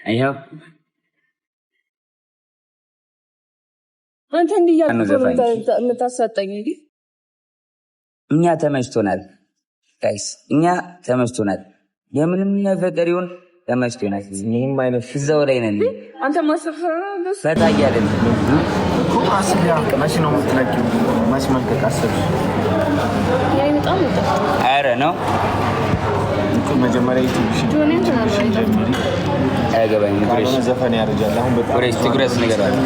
ይኸው አንተ እንዲያልኩ የምታሳጠኝ እንዴ? እኛ ተመችቶናል ጋይስ፣ እኛ ተመችቶናል። የምንም ፈጠሪውን ተመችቶናል። ምንም አይነት እዛው ላይ ነን። አንተ ማሰፈራ ነው ፈታ እያለን እኮ አስሊያ ከመቼ ነው የምትለቂው? መች መልቀቅ አሰብሽ? ያይ በጣም ነው። ኧረ ነው እኮ መጀመሪያ ዩቲዩብሽን ጀምሪ። አያገባኝም። ጉሬሽ ዘፈን ያረጃል። አሁን በጣም ጉሬሽ ትጉረስ ነገር አለ።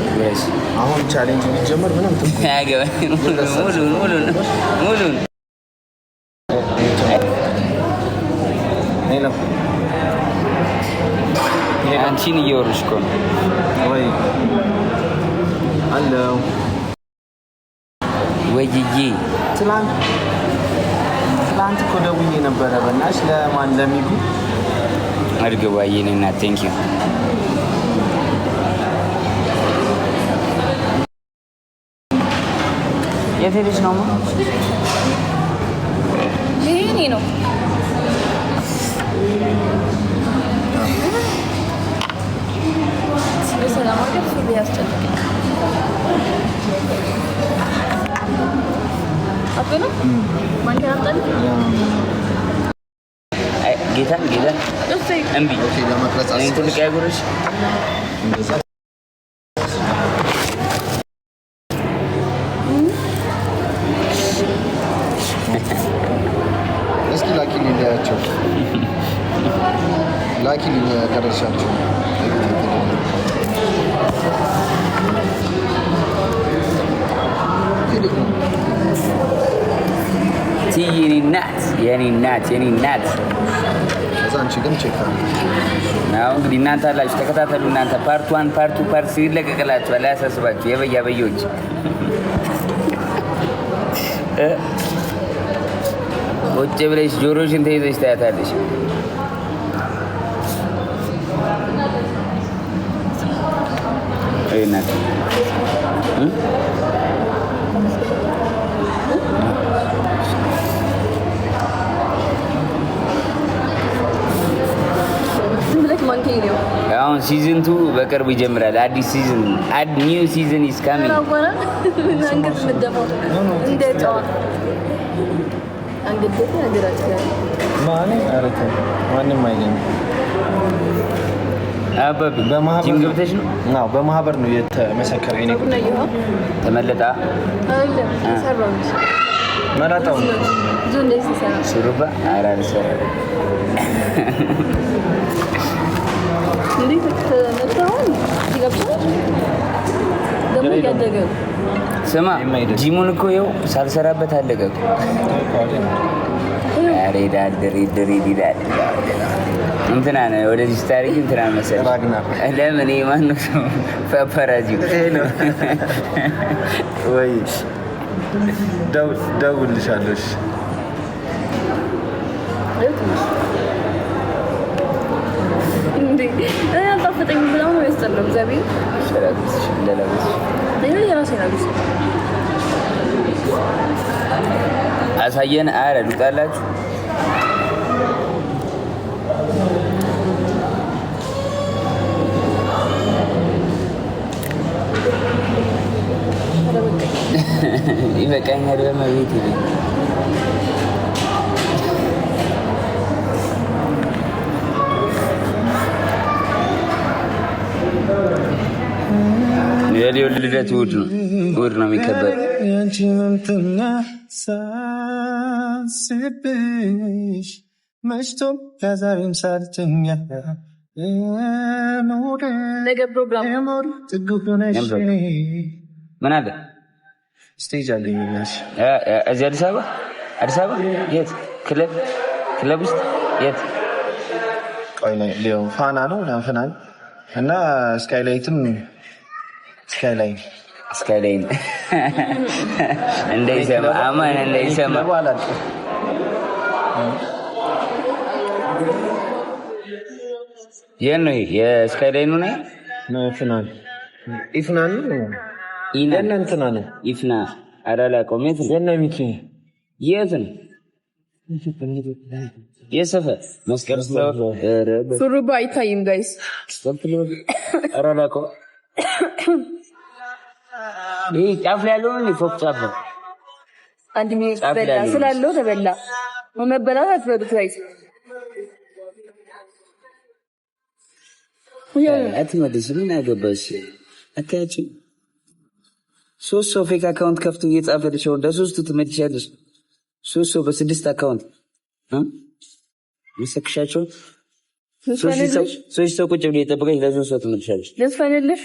ጉሬሽ አሁን ቻሌንጅ ቢጀመር ምንም አያገባኝም። ሙሉን አንቺን እየወሩሽ እኮ ነው ወይ? አለው ወይዬ ትላንት እኮ ደውዬ ነበረ። በእናትሽ ለማን ለሚጉ አድርገው አየኔና ቴንክ ዩ የቴሌሽ ነው ይሄኔ ነው ሰላም አገር ሱሪ ያስጨንቀኝ አጥና ማን ያጣል ጌታን እምቢ ለመቅረጽ እኔ ትልቅ ያጉርሽ እስኪ ላኪልኝ እንዳያቸው ላኪልኝ ያቀረሻቸው የኔ ናት ከዛ አንቺ ግን ቼክ አሁን እንግዲህ እናንተ አላችሁ ተከታተሉ። እናንተ ፓርት 1 ፓርት 2 ፓርት 3 ይለቀቅላችኋል። አያሳስባችሁ። የበያበዮች ቁጭ ብለሽ ጆሮሽን ተይዘሽ ታያታለሽ። እናት አሁን ሲዝን 2 በቅርቡ ይጀምራል። አዲስ ሲዝን ኒው ሲዝን ኢዝ ካሚንግ። ማንም አይገኝም። አባቢ ጂም ገብተሽ ነው? አዎ በማህበር ነው የተመሰከረ። እኔ ተመለጣ መላጣው ሹሩባ አራርሰ ስማ ጂሙን እኮ ይኸው ሳልሰራበት አለቀ እኮ። ኧረ ይዳል እንትና ነው ወደዚህ ስታሪክ እንትና መሰለኝ። ለምን ማነው ፓፓራዚ ወይ ደውልልሻለሽ አጣፍጠኝ ብለው ነው ያስጠላው። እግዚአብሔር ሸራብስ እንደላብስ የራሴ ነው አሳየን። አረ ዱጣላችሁ ይበቃኛል። በመቤት ይለኝ የሊዮ ልደት እሑድ ነው የሚከበር። ነገ ፕሮግራም ምን አለ? ስቴጅ አለኝ እዚህ አዲስ አበባ የት ክለብ ውስጥ የት? ቆይ ሊዮ ፋና ነው ናፍናል እና ስካይላይትም ስካይላይን እንዳይሰማ አማን እንዳይሰማ የት ነው የስካይላይኑ ነው? ኢፍናን ነው ኢፍና አላላቀውም። የት ነው? የሰፈር መስቀል ሹሩባ አይታይም ጋይስ አራላቆ ይሄ ጫፍ ላይ ያለው ነው ፎቅ ጫፍ አንድ ሚኒት በላ ስላለው ተበላ መበላት አትበሉት ጋይስ አትመልስ ምን ያገባሽ አታያች ሶስት ሰው ፌክ አካውንት ከፍቶ እየጻፈልሽ ወደ ሶስቱ ትመልሻለሽ ሶስት ሰው በስድስት አካውንት መስክሻቸው ሶስት ሰው ቁጭ ብሎ እየጠበቀሽ ለሶስት ሰው ትመልሻለሽ ለስፈንልሽ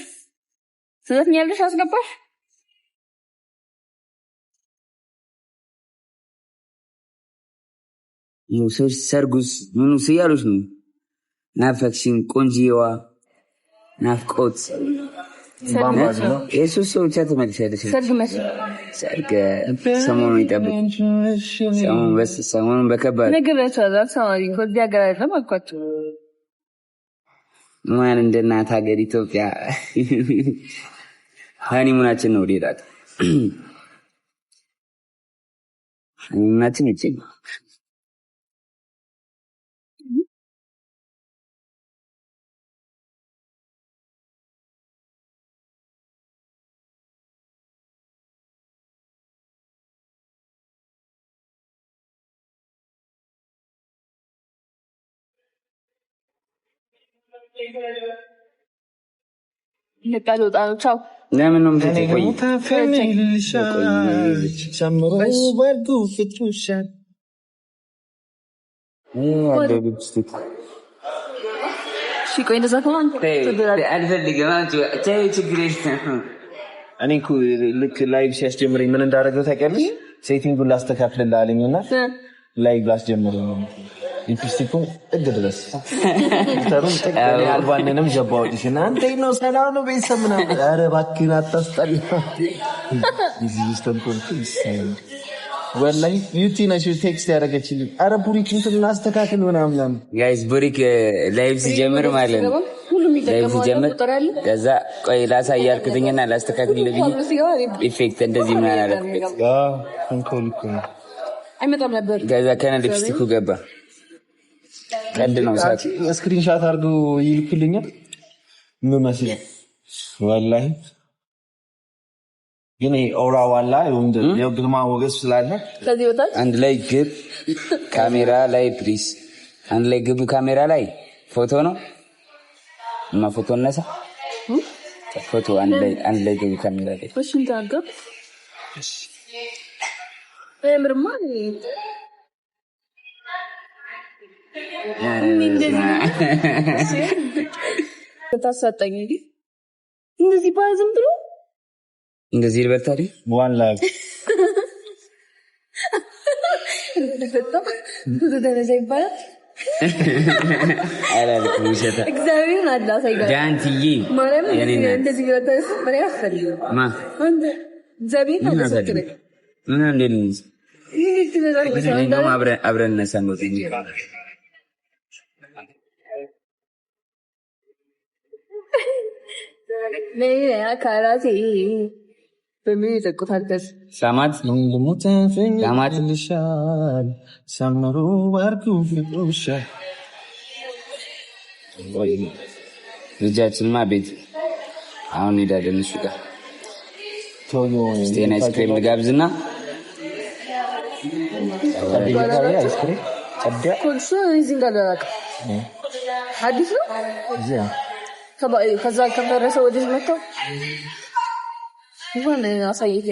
ስለትኛለሽ አስገባሽ ሰዎች ሰርጉስ ምኑ ሲያሉሽ ነው ናፈክሽን ቆንጂዋ ናፍቆት ባምባዝ ነው ኢየሱስ ሰው ብቻ ተመልሻለሽ ሰርግ መስ ሰርግ ሰሞኑን ይጠብቅ ሰሞኑን በከባድ ነገራቸው ሰማሪ ኮዲ አገራለም አልኳቸው ማን እንደ እናት ሀገር ኢትዮጵያ ሃኒሙናችን ነው ሊዳት ሃኒሙናችን እቺ ለቃሎ ጣውቻው ለምን ነው የምትቆይ ጨምሮ ወርዱ ፍቱሻል ሲቆይ እንደዛ ከሆነ አልፈልግም አንቺ ችግር የለም እኔ እኮ ልክ ላይቭ ሲያስጀምረኝ ምን እንዳደረገው ታውቂያለሽ ሴቲንጉን ላስተካክልልህ አለኝና ላይቭ ላስጀምረኝ ነው ሊፕስቲኩ እግ ድረስ ተሩን ተቀበል አልባንንም ጀባውልሽ እና አንተ ነው ሰላም ነው ቤተሰብ ምናምን ኧረ እባክህን አታስጠላ እዚህ ስተንኮልኩስ ወላሂ ዩቲ ነሽ ቴክስት ያደረገችልኝ ኧረ ቡሪክ እንትን እናስተካክል ምናምን ጋይስ ቡሪክ ላይቭ ሲጀምር ማለት ነው ላይቭ ሲጀምር ከዛ ቆይ ላሳያልኩኝና ላስተካክልልኝ ኢፌክት እንደዚህ ምን አላደረኩት ተንኮልኩ አይመጣም ነበር ከዛ ከነ ሊፕስቲኩ ገባ ቀልድ ነው ሳት ስክሪንሻት አድርጎ ይልኩልኛል ምን መስሎኝ ወላሂ ግን ኦራ ዋላ የው ግርማ ወገስ ስላለ ከዚህ ወጣ አንድ ላይ ግብ ካሜራ ላይ ፕሊስ አንድ ላይ ግብ ካሜራ ላይ ፎቶ ነው እና ፎቶ ነሳ ፎቶ አንድ ላይ ግብ ካሜራ ላይ እሺን ታገብ ምርማ ታሳጣኝ እንዴ እንደዚህ ባዝም ብሎ እንደዚህ ልበል ታዲያ ዋን ላይቭ ብዙ ደረጃ ይባላል አላልኩም ውሸታ እግዚአብሔር አላሳይ ጋር ጃንቲዬ ማርያም እንደዚህ ይወጣስ ማርያም አፈልግ ማ አንተ እግዚአብሔር አላሳይ ምን እንደምን እንደው አብረን ነሳን ነው ነይ አካላቴ በምን ተቆጣጣስ ሳማት ሳማት ልሻል ሰምሩ ወርዱ ፍጡሻል ወይ ልጃችንማ ቤት አሁን ሄዳለን እሱ ጋር ስቴን አይስክሬም ልጋብዝና አይስክሬም ኮንሶ እዚህ እንዳላቀ አዲስ ነው እዚያ ከዛ ከፈረሰ ወዲህ መጣው ይሆነ አሳየኝ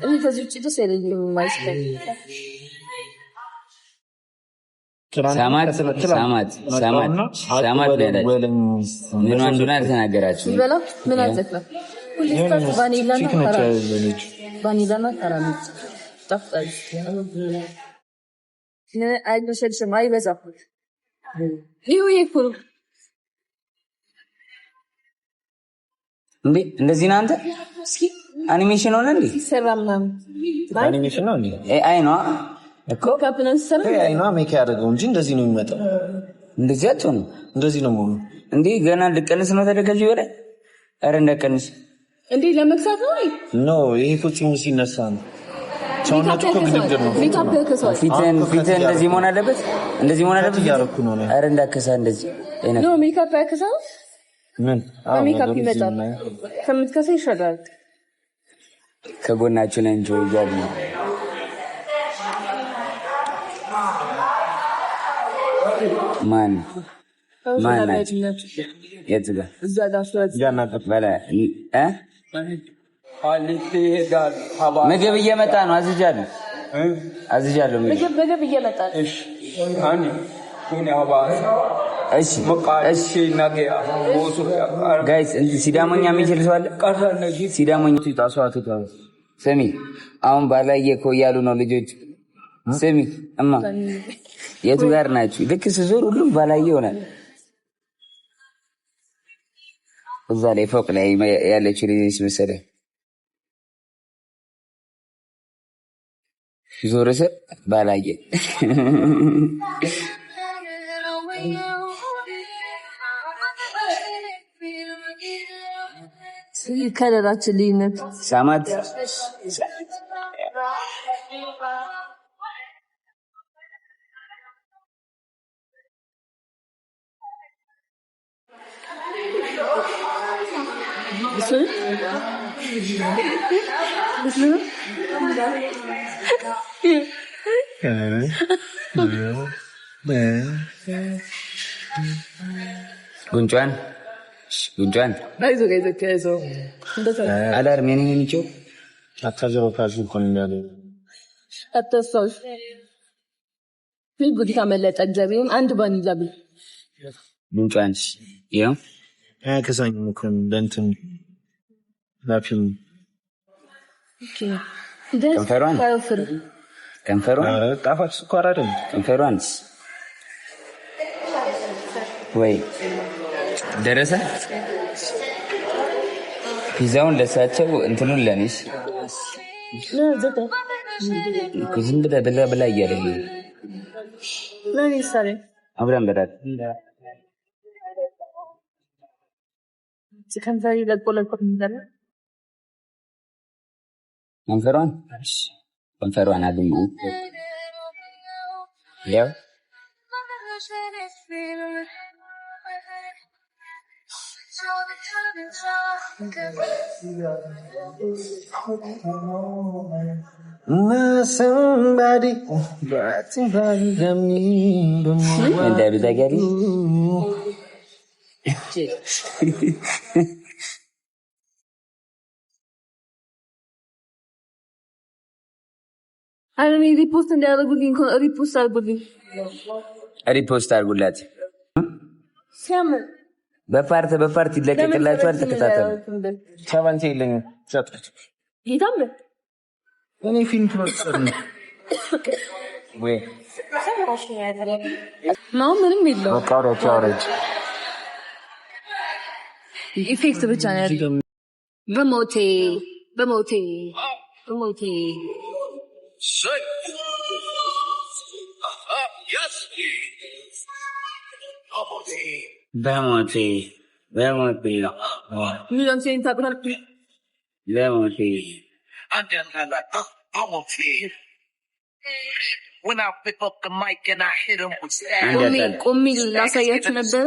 እኔ ከዚህ ውጭ ደስ አይለኝም ማይስከኝ ሳማት ምን አንዱና አልተናገራችሁም በላ ምን አዘፈ ሁሉ ቫኒላና ካራሜል ጣፍጣል አይበሰልሽም አይበዛም ይሁን እንዴ እንደዚህ ነው አንተ እስኪ አኒሜሽን ሆነ እንዴ ሰራም አኒሜሽን ነው እንዴ አይ ነው እኮ ካፕነን ሰራ አይ ነው ሜክ ያደርገው እንጂ እንደዚህ ነው የሚመጣው እንደዚህ አትሆኑ እንደዚህ ነው ማለት እንዴ ገና ልቀንስ ነው ተደከጂ ወደ አረ እንደቀንስ እንዴ ለመክሳት ነው ኖ ይሄ ቁጭሙ ሲነሳ ነው ሰውነቱ ግድግድ ነው። ፊትን እንደዚህ መሆን አለበት። እንደዚህ መሆን አለበት። ኧረ እንዳከሳ እንደዚህ አይነት ነው። ሜካፕ ያከሳው ምን ሜካፕ ይመጣል። ከምትከሳ ይሻላል። ከጎናችሁ ነን እንጂ ይያሉ ማን የት ጋር እዛ ጋር በላ ምግብ እየመጣ ነው። አዝጃለሁ። ምግብ እየመጣ ነው። እሺ ጋይስ ሲዳሞኛ የሚችል ሰው አለ? ሲዳሞኛ ስሚ፣ አሁን ባላየ እኮ እያሉ ነው ልጆች። ስሚ እማ የቱ ጋር ናችሁ? ልክ ስዞር ሁሉም ባላየ ይሆናል። እዛ ላይ ፎቅ ላይ ያለችው ልጅ መሰለህ ዞር ስር ባላየ ከለራችን ልዩነት ሳማት ጉንጯን አላርም የኔ ነኝው አታዘውታሽ ኮንኛለ አተሰውሽ ቢጉዲ ካመለጠ ጀቢም አንድ ባን ይዛብ ጉንጯን ይው ከሳኝ ሙከም ለንትን ላፊም ከንፈሯን ጣፋጭ ስኳር አይደል? ከንፈሯን ወይ ደረሰ። ፒዛውን ለሳቸው እንትኑን ለኔስ ዝም ብላ እያለኝ አብረን በላት ከንፈሯን አግኝ ያው somebody እንደ ቢዛጋሪ አሁን ሪፖስት እንዲያደርጉልኝ ሪፖስት አድርጉላት። ሲያምር በፓርት ይለቀቅላችኋል። ተከታተሉ። ቻባንቴ ይለኝ ዛጥት ይታም እኔ ፊልም ተወሰነ ወይ ማው ምንም የለው አውራጭ ኢፌክት ብቻ ነው ያለው። በሞቴ ሚሊዮን ሴንት ታቁታል። ቆሚ ላሳያችሁ ነበረ።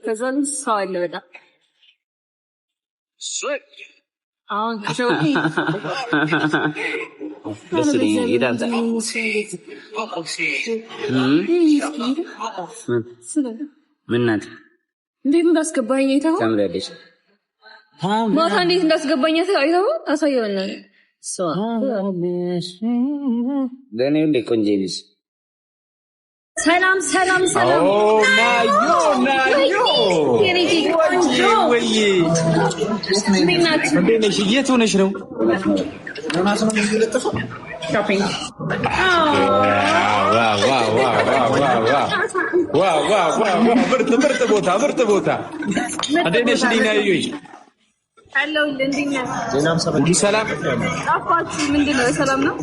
ከዛ ሰው አለ በጣም አሁን ምናት እንዴት እንዳስገባኝ አይተኸው? ታምራለች። ማታ እንዴት እንዳስገባኝ አይተኸው? አሳየውና ለኔ እንደ ቆንጆ ልጅ ሰላም የት ሆነሽ ነው? ምርጥ ቦታ እንዴት ነሽ? ሰላም ሰላም ምንድን ነው? ሰላም ነው።